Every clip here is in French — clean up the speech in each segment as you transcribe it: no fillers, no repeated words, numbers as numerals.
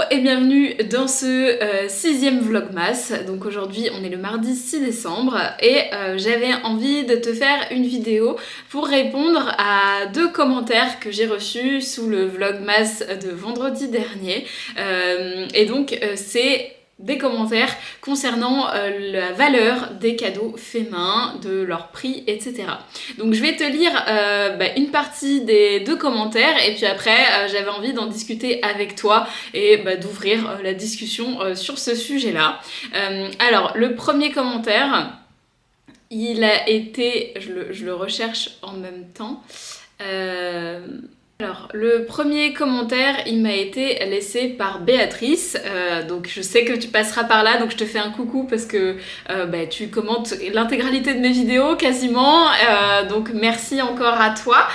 et bienvenue dans ce sixième vlogmas. Donc aujourd'hui on est le mardi 6 décembre et j'avais envie de te faire une vidéo pour répondre à deux commentaires que j'ai reçus sous le vlogmas de vendredi dernier. Et donc c'est des commentaires concernant la valeur des cadeaux faits main, de leur prix, etc. Donc je vais te lire une partie des deux commentaires et puis après j'avais envie d'en discuter avec toi et d'ouvrir la discussion sur ce sujet-là. Alors le premier commentaire, il a été... Je le recherche en même temps. Alors, le premier commentaire, il m'a été laissé par Béatrice, donc je sais que tu passeras par là, donc je te fais un coucou parce que tu commentes l'intégralité de mes vidéos quasiment, donc merci encore à toi,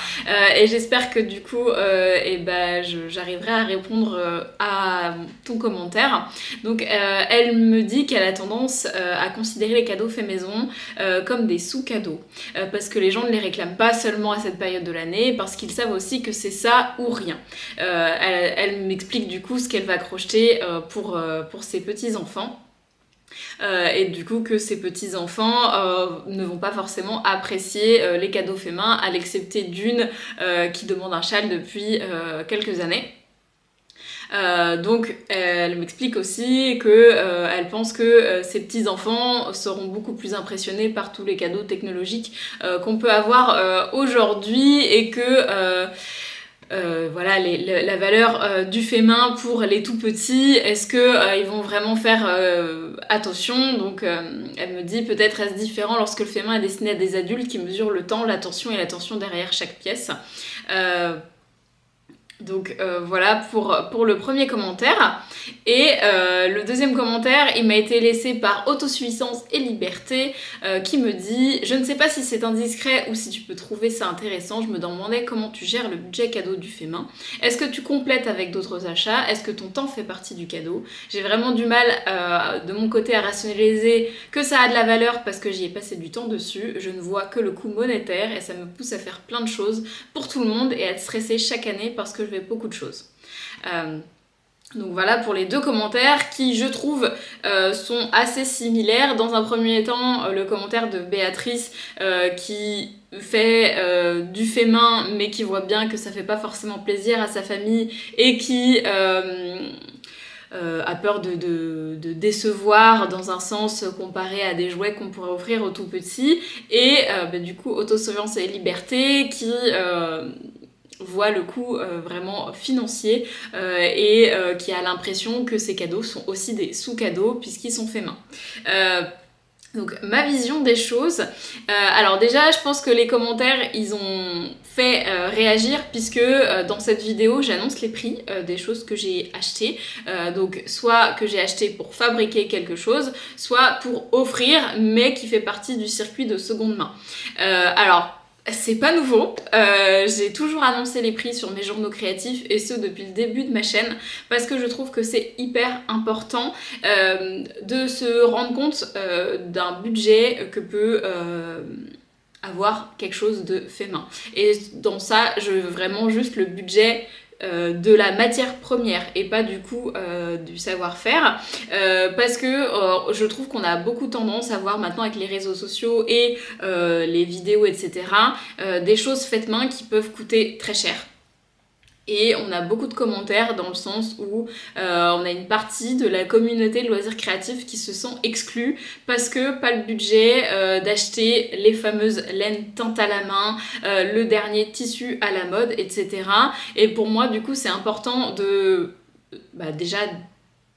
et j'espère que du coup j'arriverai à répondre à ton commentaire. Donc elle me dit qu'elle a tendance à considérer les cadeaux faits maison comme des sous-cadeaux, parce que les gens ne les réclament pas seulement à cette période de l'année, parce qu'ils savent aussi que c'est ça ou rien. Elle m'explique du coup ce qu'elle va crocheter pour ses petits-enfants. Et du coup que ces petits-enfants ne vont pas forcément apprécier les cadeaux faits main, à l'excepté d'une qui demande un châle depuis quelques années. Donc elle m'explique aussi que elle pense que ses petits-enfants seront beaucoup plus impressionnés par tous les cadeaux technologiques qu'on peut avoir aujourd'hui et que la valeur du fait main pour les tout petits, est-ce que ils vont vraiment faire attention? Donc elle me dit peut-être est-ce différent lorsque le fait main est destiné à des adultes qui mesurent le temps, l'attention et l'attention derrière chaque pièce. Donc voilà pour le premier commentaire. Et le deuxième commentaire, il m'a été laissé par Autosuffisance et Liberté qui me dit « Je ne sais pas si c'est indiscret ou si tu peux trouver ça intéressant. Je me demandais comment tu gères le budget cadeau du fait main. Est-ce que tu complètes avec d'autres achats? Est-ce que ton temps fait partie du cadeau? J'ai vraiment du mal de mon côté à rationaliser que ça a de la valeur parce que j'y ai passé du temps dessus. Je ne vois que le coût monétaire et ça me pousse à faire plein de choses pour tout le monde et à être stressée chaque année parce que je fais beaucoup de choses. » Donc voilà pour les deux commentaires qui, je trouve, sont assez similaires. Dans un premier temps, le commentaire de Béatrice qui fait du fait main mais qui voit bien que ça fait pas forcément plaisir à sa famille et qui a peur de décevoir dans un sens comparé à des jouets qu'on pourrait offrir aux tout petits. Et du coup, Autosuffisance et Liberté qui... voit le coût vraiment financier et qui a l'impression que ces cadeaux sont aussi des sous-cadeaux puisqu'ils sont faits main. Donc ma vision des choses, alors déjà je pense que les commentaires ils ont fait réagir puisque dans cette vidéo j'annonce les prix des choses que j'ai achetées, donc soit que j'ai acheté pour fabriquer quelque chose, soit pour offrir mais qui fait partie du circuit de seconde main. Alors c'est pas nouveau, j'ai toujours annoncé les prix sur mes journaux créatifs et ce depuis le début de ma chaîne parce que je trouve que c'est hyper important de se rendre compte d'un budget que peut avoir quelque chose de fait main. Et dans ça, je veux vraiment juste le budget de la matière première et pas du coup du savoir-faire parce que je trouve qu'on a beaucoup tendance à voir maintenant avec les réseaux sociaux et les vidéos etc des choses faites main qui peuvent coûter très cher. Et on a beaucoup de commentaires dans le sens où on a une partie de la communauté de loisirs créatifs qui se sent exclue parce que pas le budget d'acheter les fameuses laines teintes à la main, le dernier tissu à la mode, etc. Et pour moi, du coup, c'est important de déjà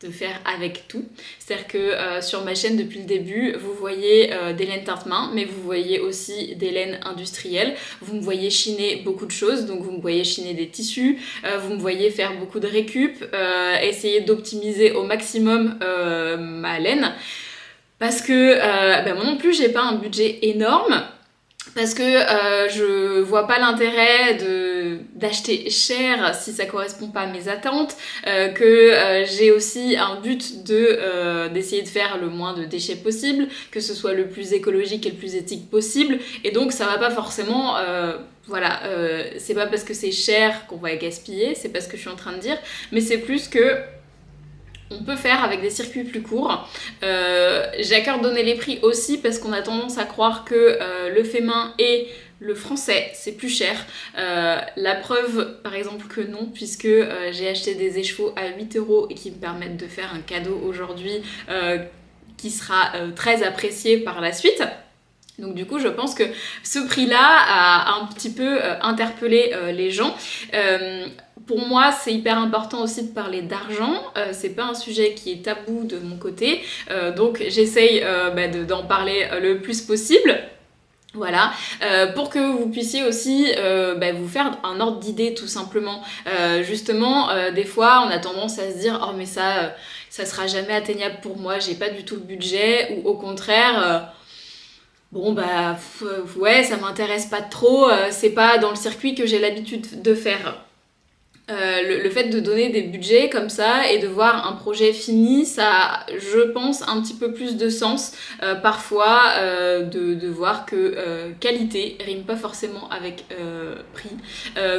de faire avec tout. C'est-à-dire que sur ma chaîne depuis le début, vous voyez des laines teinte main, mais vous voyez aussi des laines industrielles. Vous me voyez chiner beaucoup de choses, donc vous me voyez chiner des tissus, vous me voyez faire beaucoup de récup, essayer d'optimiser au maximum ma laine. Parce que moi non plus, j'ai pas un budget énorme. Parce que je vois pas l'intérêt d'acheter cher si ça correspond pas à mes attentes, que j'ai aussi un but d'essayer de faire le moins de déchets possible, que ce soit le plus écologique et le plus éthique possible, et donc ça va pas forcément... c'est pas parce que c'est cher qu'on va gaspiller, c'est pas ce que je suis en train de dire, mais c'est plus que on peut faire avec des circuits plus courts. J'ai à cœur de donner les prix aussi parce qu'on a tendance à croire que le fait main et le français c'est plus cher. La preuve par exemple que non, puisque j'ai acheté des écheveaux à 8 € et qui me permettent de faire un cadeau aujourd'hui qui sera très apprécié par la suite. Donc du coup je pense que ce prix-là a un petit peu interpellé les gens. Pour moi c'est hyper important aussi de parler d'argent, c'est pas un sujet qui est tabou de mon côté, donc j'essaye d'en parler le plus possible. Voilà, pour que vous puissiez aussi vous faire un ordre d'idée tout simplement. Justement, des fois on a tendance à se dire oh mais ça sera jamais atteignable pour moi, j'ai pas du tout le budget, ou au contraire bon bah ouais ça m'intéresse pas trop, c'est pas dans le circuit que j'ai l'habitude de faire. Le fait de donner des budgets comme ça et de voir un projet fini, ça a, je pense, un petit peu plus de sens parfois de voir que qualité rime pas forcément avec prix,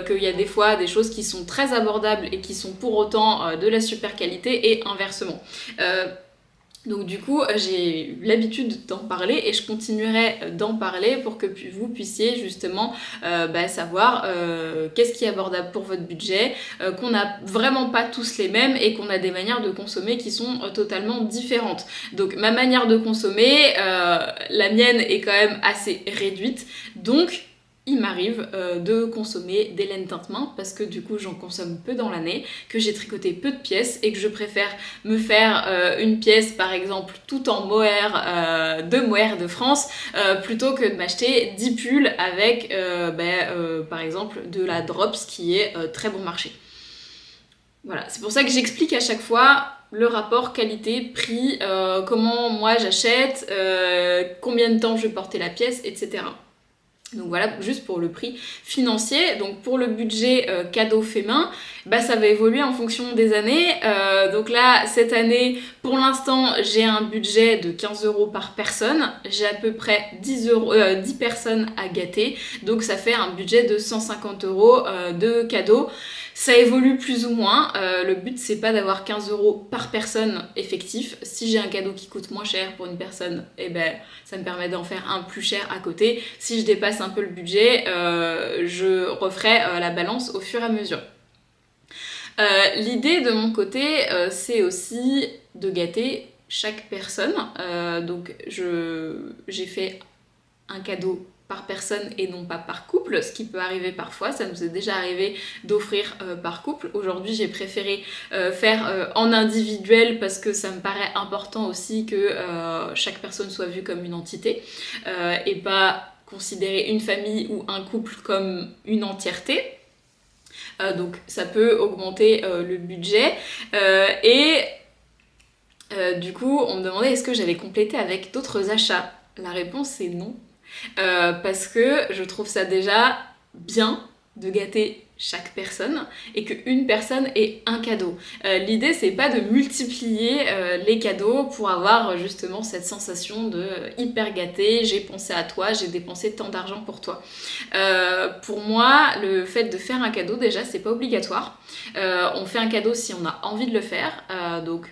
qu'il y a des fois des choses qui sont très abordables et qui sont pour autant de la super qualité et inversement. Donc du coup, j'ai eu l'habitude d'en parler et je continuerai d'en parler pour que vous puissiez justement savoir qu'est-ce qui est abordable pour votre budget, qu'on n'a vraiment pas tous les mêmes et qu'on a des manières de consommer qui sont totalement différentes. Donc ma manière de consommer, la mienne est quand même assez réduite, donc il m'arrive de consommer des laines teinte-main parce que du coup j'en consomme peu dans l'année, que j'ai tricoté peu de pièces et que je préfère me faire une pièce par exemple tout en mohair de Mohair de France plutôt que de m'acheter 10 pulls avec par exemple de la Drops qui est très bon marché. Voilà, c'est pour ça que j'explique à chaque fois le rapport qualité-prix, comment moi j'achète, combien de temps je vais porter la pièce, etc. Donc voilà, juste pour le prix financier. Donc pour le budget cadeau fait main, ça va évoluer en fonction des années. Donc là, cette année, pour l'instant, j'ai un budget de 15 € par personne. J'ai à peu près 10 personnes à gâter. Donc ça fait un budget de 150 € de cadeau. Ça évolue plus ou moins, le but c'est pas d'avoir 15 € par personne effectif. Si j'ai un cadeau qui coûte moins cher pour une personne, ça me permet d'en faire un plus cher à côté. Si je dépasse un peu le budget, je referai la balance au fur et à mesure. L'idée de mon côté, c'est aussi de gâter chaque personne. Donc j'ai fait un cadeau par personne et non pas par couple, ce qui peut arriver parfois, ça nous est déjà arrivé d'offrir par couple. Aujourd'hui j'ai préféré faire en individuel parce que ça me paraît important aussi que chaque personne soit vue comme une entité et pas considérer une famille ou un couple comme une entièreté. Donc ça peut augmenter le budget du coup on me demandait est-ce que j'allais compléter avec d'autres achats. La réponse est non. Parce que je trouve ça déjà bien de gâter chaque personne et qu'une personne ait un cadeau. L'idée c'est pas de multiplier les cadeaux pour avoir justement cette sensation de hyper gâté, j'ai pensé à toi, j'ai dépensé tant d'argent pour toi. Pour moi, le fait de faire un cadeau déjà c'est pas obligatoire. On fait un cadeau si on a envie de le faire, donc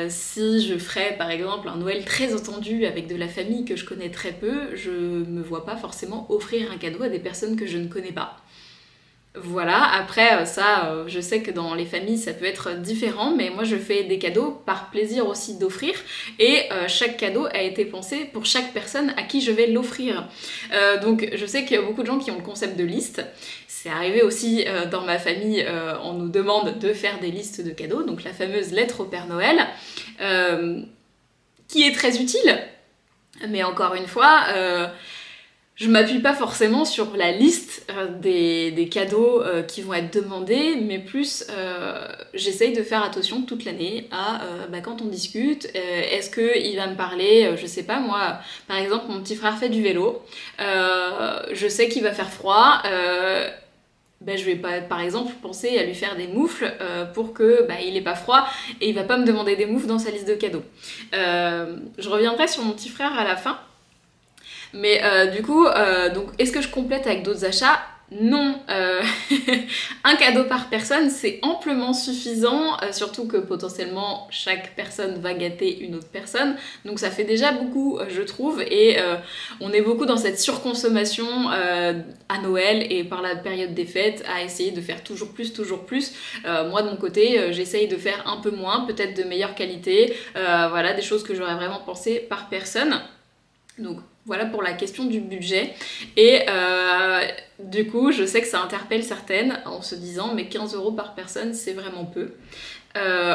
si je ferais par exemple un Noël très attendu avec de la famille que je connais très peu, je me vois pas forcément offrir un cadeau à des personnes que je ne connais pas. Voilà, après ça, je sais que dans les familles ça peut être différent, mais moi je fais des cadeaux par plaisir aussi d'offrir et chaque cadeau a été pensé pour chaque personne à qui je vais l'offrir. Donc je sais qu'il y a beaucoup de gens qui ont le concept de liste. C'est arrivé aussi dans ma famille, on nous demande de faire des listes de cadeaux, donc la fameuse lettre au Père Noël, qui est très utile, mais encore une fois, je m'appuie pas forcément sur la liste des cadeaux qui vont être demandés, mais plus j'essaye de faire attention toute l'année à quand on discute, est-ce qu'il va me parler, je sais pas moi, par exemple mon petit frère fait du vélo, je sais qu'il va faire froid, je vais pas, par exemple, penser à lui faire des moufles pour que il ait pas froid et il va pas me demander des moufles dans sa liste de cadeaux. Je reviendrai sur mon petit frère à la fin. Mais du coup, donc, est-ce que je complète avec d'autres achats ? non, un cadeau par personne c'est amplement suffisant, surtout que potentiellement chaque personne va gâter une autre personne, donc ça fait déjà beaucoup je trouve, et on est beaucoup dans cette surconsommation à Noël et par la période des fêtes à essayer de faire toujours plus, toujours plus. Moi de mon côté j'essaye de faire un peu moins, peut-être de meilleure qualité, voilà des choses que j'aurais vraiment pensé par personne. Donc voilà pour la question du budget. Et du coup, je sais que ça interpelle certaines en se disant mais 15 € par personne c'est vraiment peu.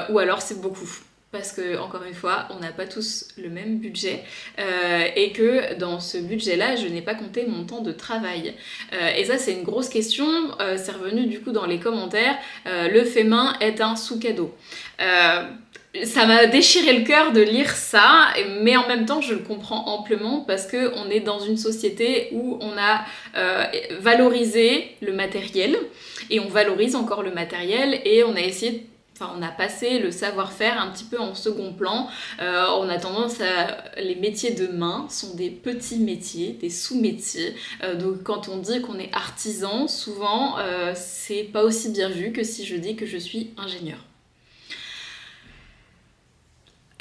Ou alors c'est beaucoup. Parce que, encore une fois, on n'a pas tous le même budget et que dans ce budget-là, je n'ai pas compté mon temps de travail. Et ça, c'est une grosse question. C'est revenu du coup dans les commentaires. Le fait main est un sous-cadeau. Ça m'a déchiré le cœur de lire ça, mais en même temps je le comprends amplement parce qu'on est dans une société où on a valorisé le matériel et on valorise encore le matériel et on a essayé, enfin on a passé le savoir-faire un petit peu en second plan. On a tendance à... Les métiers de main sont des petits métiers, des sous-métiers. Donc quand on dit qu'on est artisan, souvent c'est pas aussi bien vu que si je dis que je suis ingénieur.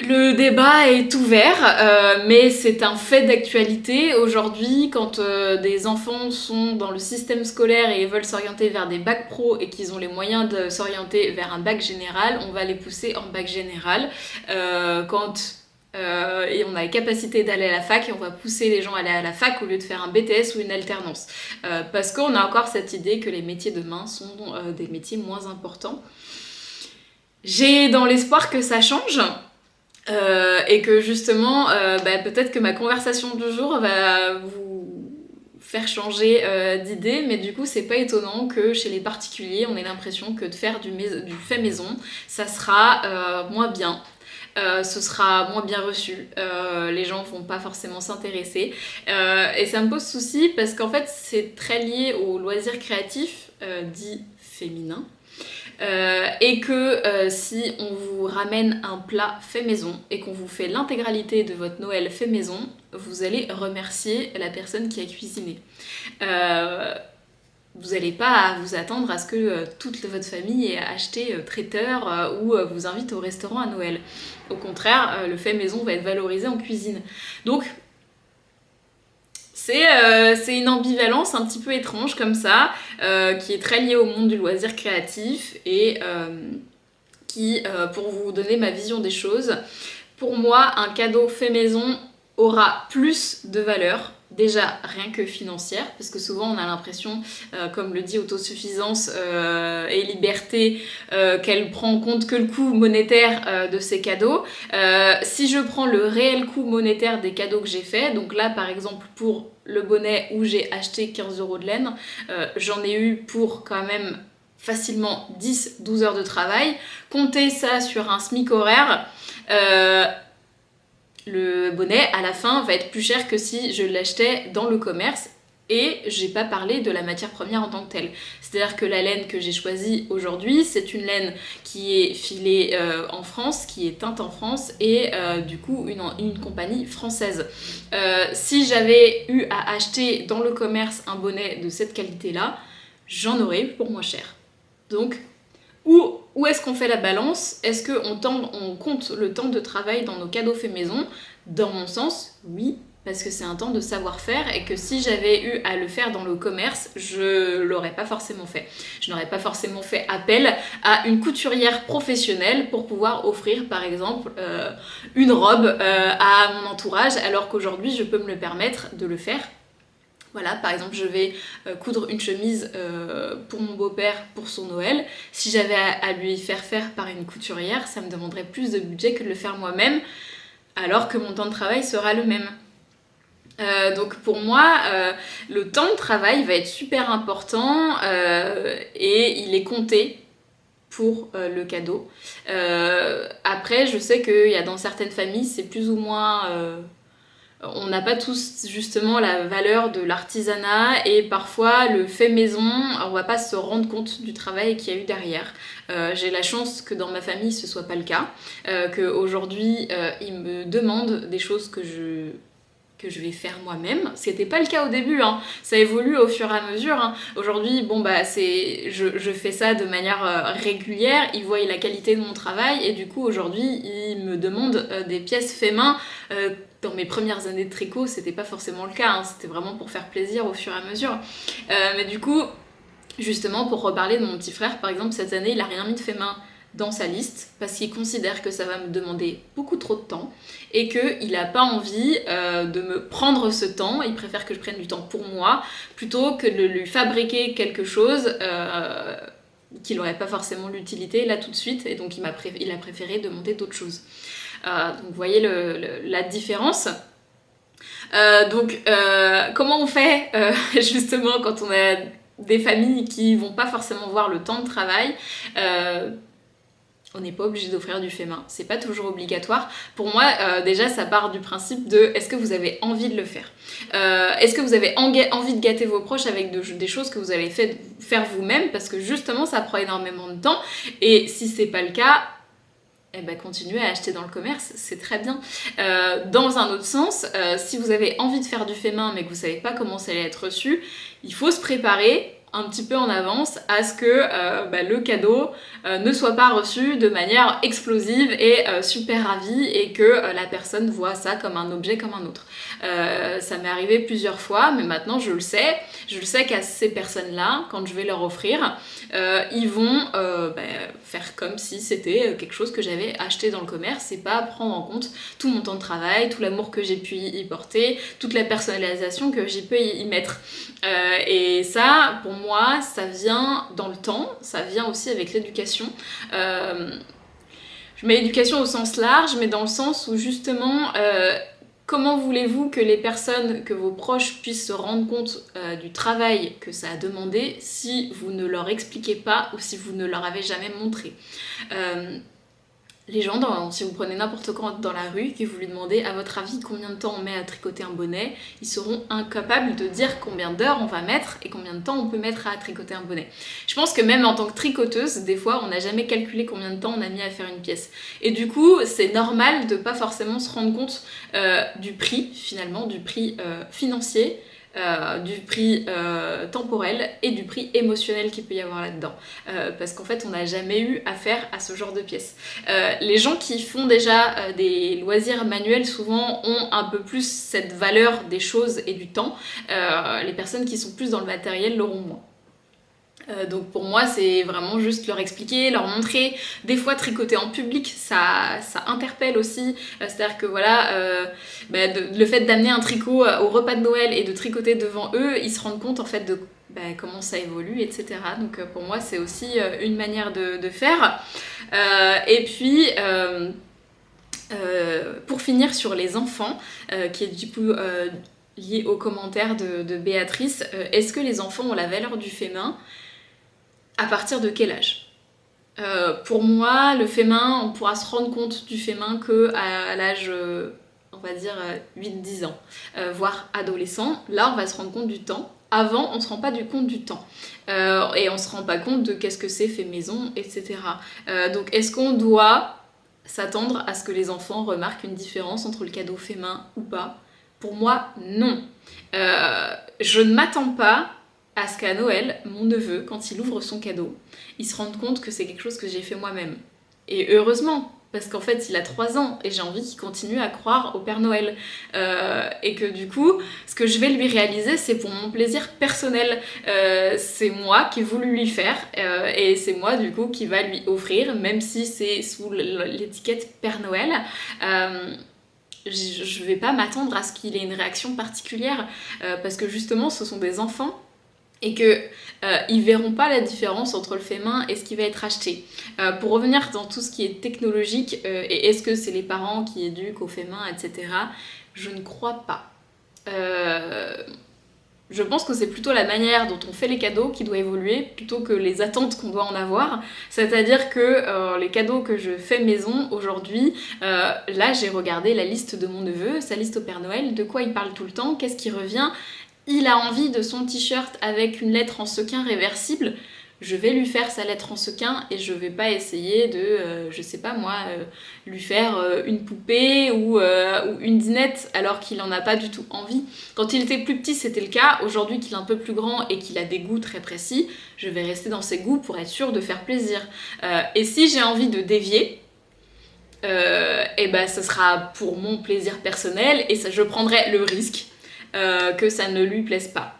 Le débat est ouvert, mais c'est un fait d'actualité. Aujourd'hui, quand des enfants sont dans le système scolaire et veulent s'orienter vers des bacs pro et qu'ils ont les moyens de s'orienter vers un bac général, on va les pousser en bac général. Et on a la capacité d'aller à la fac et on va pousser les gens à aller à la fac au lieu de faire un BTS ou une alternance. Parce qu'on a encore cette idée que les métiers de main sont des métiers moins importants. J'ai dans l'espoir que ça change. Et que justement, peut-être que ma conversation du jour va vous faire changer d'idée, mais du coup c'est pas étonnant que chez les particuliers on ait l'impression que de faire du fait maison, ça sera moins bien. Ce sera moins bien reçu, les gens vont pas forcément s'intéresser et ça me pose souci parce qu'en fait c'est très lié au loisir créatif dit féminin. Et que si on vous ramène un plat fait maison et qu'on vous fait l'intégralité de votre Noël fait maison, vous allez remercier la personne qui a cuisiné. Vous n'allez pas vous attendre à ce que toute votre famille ait acheté traiteur ou vous invite au restaurant à Noël. Au contraire, le fait maison va être valorisé en cuisine. Donc c'est une ambivalence un petit peu étrange comme ça, qui est très liée au monde du loisir créatif et qui, pour vous donner ma vision des choses, pour moi, un cadeau fait maison aura plus de valeur, déjà rien que financière, parce que souvent on a l'impression, comme le dit Autosuffisance et Liberté, qu'elle prend en compte que le coût monétaire de ces cadeaux. Si je prends le réel coût monétaire des cadeaux que j'ai faits, donc là par exemple pour le bonnet où j'ai acheté 15 € de laine, j'en ai eu pour quand même facilement 10-12 heures de travail. Comptez ça sur un SMIC horaire, le bonnet à la fin va être plus cher que si je l'achetais dans le commerce. Et j'ai pas parlé de la matière première en tant que telle. C'est-à-dire que la laine que j'ai choisie aujourd'hui, c'est une laine qui est filée en France, qui est teinte en France, et du coup une compagnie française. Si j'avais eu à acheter dans le commerce un bonnet de cette qualité-là, j'en aurais eu pour moins cher. Donc, où est-ce qu'on fait la balance? Est-ce qu'on compte le temps de travail dans nos cadeaux faits maison? Dans mon sens, oui, parce que c'est un temps de savoir-faire et que si j'avais eu à le faire dans le commerce, je l'aurais pas forcément fait. Je n'aurais pas forcément fait appel à une couturière professionnelle pour pouvoir offrir par exemple une robe à mon entourage, alors qu'aujourd'hui je peux me le permettre de le faire. Voilà, par exemple, je vais coudre une chemise pour mon beau-père pour son Noël. Si j'avais à lui faire par une couturière, ça me demanderait plus de budget que de le faire moi-même, alors que mon temps de travail sera le même. Donc pour moi, le temps de travail va être super important et il est compté pour le cadeau. Après, je sais qu'il y a dans certaines familles, c'est plus ou moins... on n'a pas tous justement la valeur de l'artisanat et parfois le fait maison, on va pas se rendre compte du travail qu'il y a eu derrière. J'ai la chance que dans ma famille ce soit pas le cas, qu'aujourd'hui ils me demandent des choses que que je vais faire moi-même. C'était pas le cas au début, hein. Ça évolue au fur et à mesure, hein. Aujourd'hui, bon bah je fais ça de manière régulière, ils voient la qualité de mon travail et du coup aujourd'hui ils me demandent des pièces fait main. Dans mes premières années de tricot, c'était pas forcément le cas, hein. C'était vraiment pour faire plaisir au fur et à mesure. Mais du coup, justement pour reparler de mon petit frère, par exemple cette année il a rien mis de fait main dans sa liste parce qu'il considère que ça va me demander beaucoup trop de temps et qu'il n'a pas envie de me prendre ce temps, il préfère que je prenne du temps pour moi plutôt que de lui fabriquer quelque chose qui n'aurait pas forcément l'utilité là tout de suite, et donc il a préféré demander d'autres choses. Donc vous voyez la différence. Comment on fait justement quand on a des familles qui vont pas forcément voir le temps de travail? On n'est pas obligé d'offrir du fait main, c'est pas toujours obligatoire. Pour moi, déjà, ça part du principe de est-ce que vous avez envie de le faire, est-ce que vous avez envie de gâter vos proches avec des choses que vous allez faire vous-même, parce que justement, ça prend énormément de temps, et si c'est pas le cas, eh ben, continuez à acheter dans le commerce, c'est très bien. Dans un autre sens, si vous avez envie de faire du fait main, mais que vous savez pas comment ça allait être reçu, il faut se préparer un petit peu en avance à ce que le cadeau ne soit pas reçu de manière explosive et super ravie, et que la personne voit ça comme un objet comme un autre. Ça m'est arrivé plusieurs fois, mais maintenant je le sais qu'à ces personnes-là, quand je vais leur offrir, ils vont faire comme si c'était quelque chose que j'avais acheté dans le commerce, et pas prendre en compte tout mon temps de travail, tout l'amour que j'ai pu y porter, toute la personnalisation que j'ai pu y mettre. Et ça, pour moi, ça vient dans le temps, ça vient aussi avec l'éducation. Je mets l'éducation au sens large, mais dans le sens où justement, comment voulez-vous que les personnes, que vos proches puissent se rendre compte du travail que ça a demandé si vous ne leur expliquez pas ou si vous ne leur avez jamais montré? Les gens, si vous prenez n'importe quoi dans la rue, que vous lui demandez à votre avis combien de temps on met à tricoter un bonnet, ils seront incapables de dire combien d'heures on va mettre et combien de temps on peut mettre à tricoter un bonnet. Je pense que même en tant que tricoteuse, des fois on n'a jamais calculé combien de temps on a mis à faire une pièce. Et du coup, c'est normal de pas forcément se rendre compte du prix, finalement, du prix financier, du prix temporel et du prix émotionnel qu'il peut y avoir là-dedans, parce qu'en fait on n'a jamais eu affaire à ce genre de pièces. Les gens qui font déjà des loisirs manuels souvent ont un peu plus cette valeur des choses et du temps, les personnes qui sont plus dans le matériel l'auront moins. Donc pour moi c'est vraiment juste leur expliquer, leur montrer. Des fois tricoter en public ça interpelle aussi, c'est-à-dire que voilà, le fait d'amener un tricot au repas de Noël et de tricoter devant eux, ils se rendent compte en fait de comment ça évolue, etc. Donc pour moi c'est aussi une manière de faire. Et puis pour finir sur les enfants, qui est du coup lié aux commentaires de Béatrice, est-ce que les enfants ont la valeur du fait main? À partir de quel âge? Pour moi, le fait main, on pourra se rendre compte du fait main qu'à l'âge, on va dire 8-10 ans, voire adolescent. Là, on va se rendre compte du temps. Avant, on se rend pas compte du temps. Et on se rend pas compte de qu'est-ce que c'est fait maison, etc. Donc, est-ce qu'on doit s'attendre à ce que les enfants remarquent une différence entre le cadeau fait main ou pas? Pour moi, non. Je ne m'attends pas à ce qu'à Noël, mon neveu, quand il ouvre son cadeau, il se rende compte que c'est quelque chose que j'ai fait moi-même. Et heureusement, parce qu'en fait il a 3 ans et j'ai envie qu'il continue à croire au Père Noël. Et que du coup, ce que je vais lui réaliser, c'est pour mon plaisir personnel. C'est moi qui ai voulu lui faire, et c'est moi du coup qui va lui offrir, même si c'est sous l'étiquette Père Noël. Je vais pas m'attendre à ce qu'il ait une réaction particulière, parce que justement ce sont des enfants, et qu'ils verront pas la différence entre le fait main et ce qui va être acheté. Pour revenir dans tout ce qui est technologique, et est-ce que c'est les parents qui éduquent au fait main, etc., je ne crois pas. Je pense que c'est plutôt la manière dont on fait les cadeaux qui doit évoluer, plutôt que les attentes qu'on doit en avoir. C'est-à-dire que les cadeaux que je fais maison aujourd'hui, là j'ai regardé la liste de mon neveu, sa liste au Père Noël, de quoi il parle tout le temps, qu'est-ce qui revient. Il a envie de son t-shirt avec une lettre en sequin réversible. je vais lui faire sa lettre en sequin et je vais pas essayer de, je sais pas moi, lui faire une poupée ou une dinette alors qu'il en a pas du tout envie. Quand il était plus petit c'était le cas, aujourd'hui qu'il est un peu plus grand et qu'il a des goûts très précis, je vais rester dans ses goûts pour être sûre de faire plaisir. Et si j'ai envie de dévier, et ben ce sera pour mon plaisir personnel et ça, je prendrai le risque que ça ne lui plaise pas.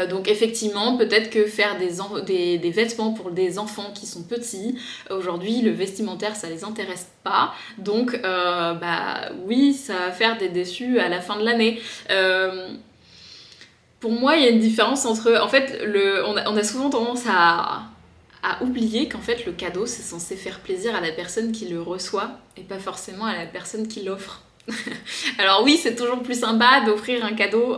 Donc effectivement, peut-être que faire des vêtements pour des enfants qui sont petits, aujourd'hui le vestimentaire ça les intéresse pas, donc bah oui, ça va faire des déçus à la fin de l'année. Pour moi, il y a une différence entre... En fait, on a souvent tendance à oublier qu'en fait le cadeau c'est censé faire plaisir à la personne qui le reçoit et pas forcément à la personne qui l'offre. Alors oui, c'est toujours plus sympa d'offrir un cadeau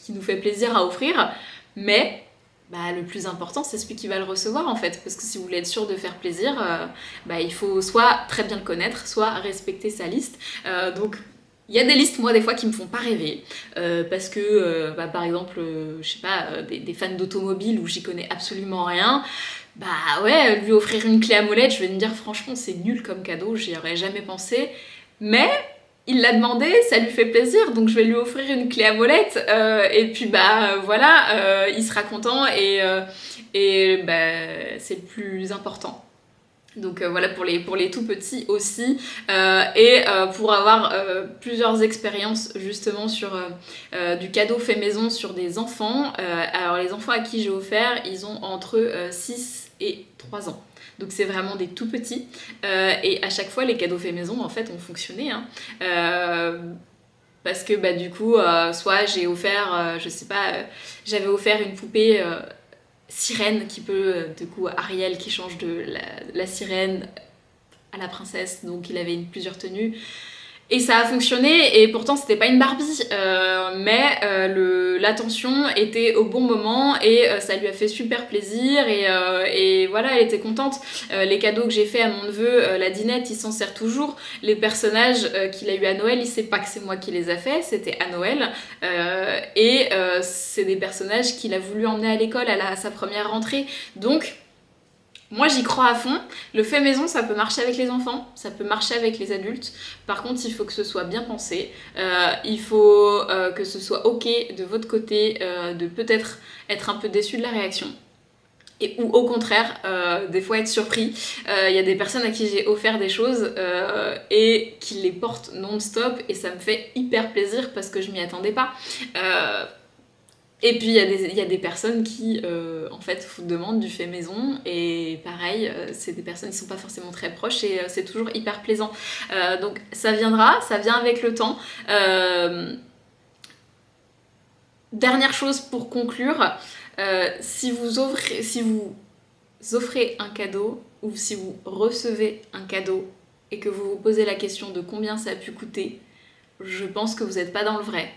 qui nous fait plaisir à offrir, mais le plus important c'est celui qui va le recevoir en fait, parce que si vous voulez être sûr de faire plaisir, il faut soit très bien le connaître, soit respecter sa liste. Donc il y a des listes, moi, des fois, qui me font pas rêver, parce que, par exemple, je sais pas, des fans d'automobile où j'y connais absolument rien, bah ouais, lui offrir une clé à molette, je vais me dire, franchement, c'est nul comme cadeau, j'y aurais jamais pensé, mais il l'a demandé, ça lui fait plaisir, donc je vais lui offrir une clé à molette, et puis voilà, il sera content, et c'est le plus important. Donc voilà pour les tout petits aussi, et pour avoir plusieurs expériences justement sur du cadeau fait maison sur des enfants. Alors les enfants à qui j'ai offert, ils ont entre 6 et 3 ans. Donc c'est vraiment des tout petits, et à chaque fois les cadeaux faits maison en fait ont fonctionné, hein. Parce que du coup, soit j'ai offert, je sais pas, j'avais offert une poupée sirène qui peut, du coup Ariel qui change de la sirène à la princesse, donc il avait plusieurs tenues. Et ça a fonctionné, et pourtant c'était pas une Barbie, mais l'attention était au bon moment et ça lui a fait super plaisir, et voilà, elle était contente. Les cadeaux que j'ai fait à mon neveu, la dinette, il s'en sert toujours. Les personnages qu'il a eu à Noël, il sait pas que c'est moi qui les a fait, c'était à Noël, et c'est des personnages qu'il a voulu emmener à l'école à sa première rentrée. Donc moi j'y crois à fond. Le fait maison ça peut marcher avec les enfants, ça peut marcher avec les adultes. Par contre il faut que ce soit bien pensé, il faut que ce soit ok de votre côté de peut-être être un peu déçu de la réaction. Ou au contraire, des fois être surpris. Il y a des personnes à qui j'ai offert des choses et qui les portent non-stop et ça me fait hyper plaisir parce que je m'y attendais pas. Et puis il y a des personnes qui en fait vous demandent du fait maison, et pareil, c'est des personnes qui sont pas forcément très proches, et c'est toujours hyper plaisant. Donc ça viendra, ça vient avec le temps. Dernière chose pour conclure, si vous offrez un cadeau, ou si vous recevez un cadeau et que vous vous posez la question de combien ça a pu coûter, je pense que vous n'êtes pas dans le vrai.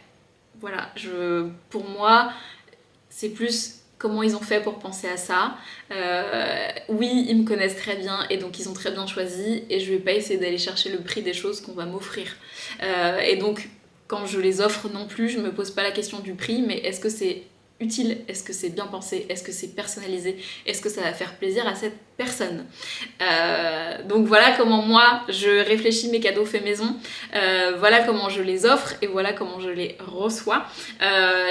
Voilà, pour moi, c'est plus comment ils ont fait pour penser à ça. Oui, ils me connaissent très bien et donc ils ont très bien choisi, et je vais pas essayer d'aller chercher le prix des choses qu'on va m'offrir. Et donc, quand je les offre non plus, je me pose pas la question du prix, mais est-ce que c'est utile, est-ce que c'est bien pensé, est-ce que c'est personnalisé, est-ce que ça va faire plaisir à cette personne. Donc voilà comment moi je réfléchis mes cadeaux faits maison, voilà comment je les offre et voilà comment je les reçois.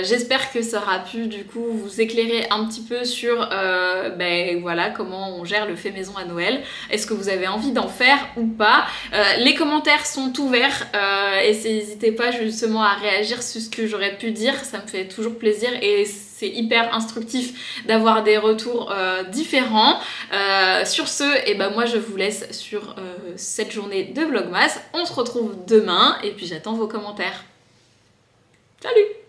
J'espère que ça aura pu du coup vous éclairer un petit peu sur voilà comment on gère le fait maison à Noël. Est-ce que vous avez envie d'en faire ou pas? Les commentaires sont ouverts, et n'hésitez pas justement à réagir sur ce que j'aurais pu dire, ça me fait toujours plaisir et c'est hyper instructif d'avoir des retours différents. Sur ce, moi je vous laisse sur cette journée de Vlogmas. On se retrouve demain et puis j'attends vos commentaires. Salut!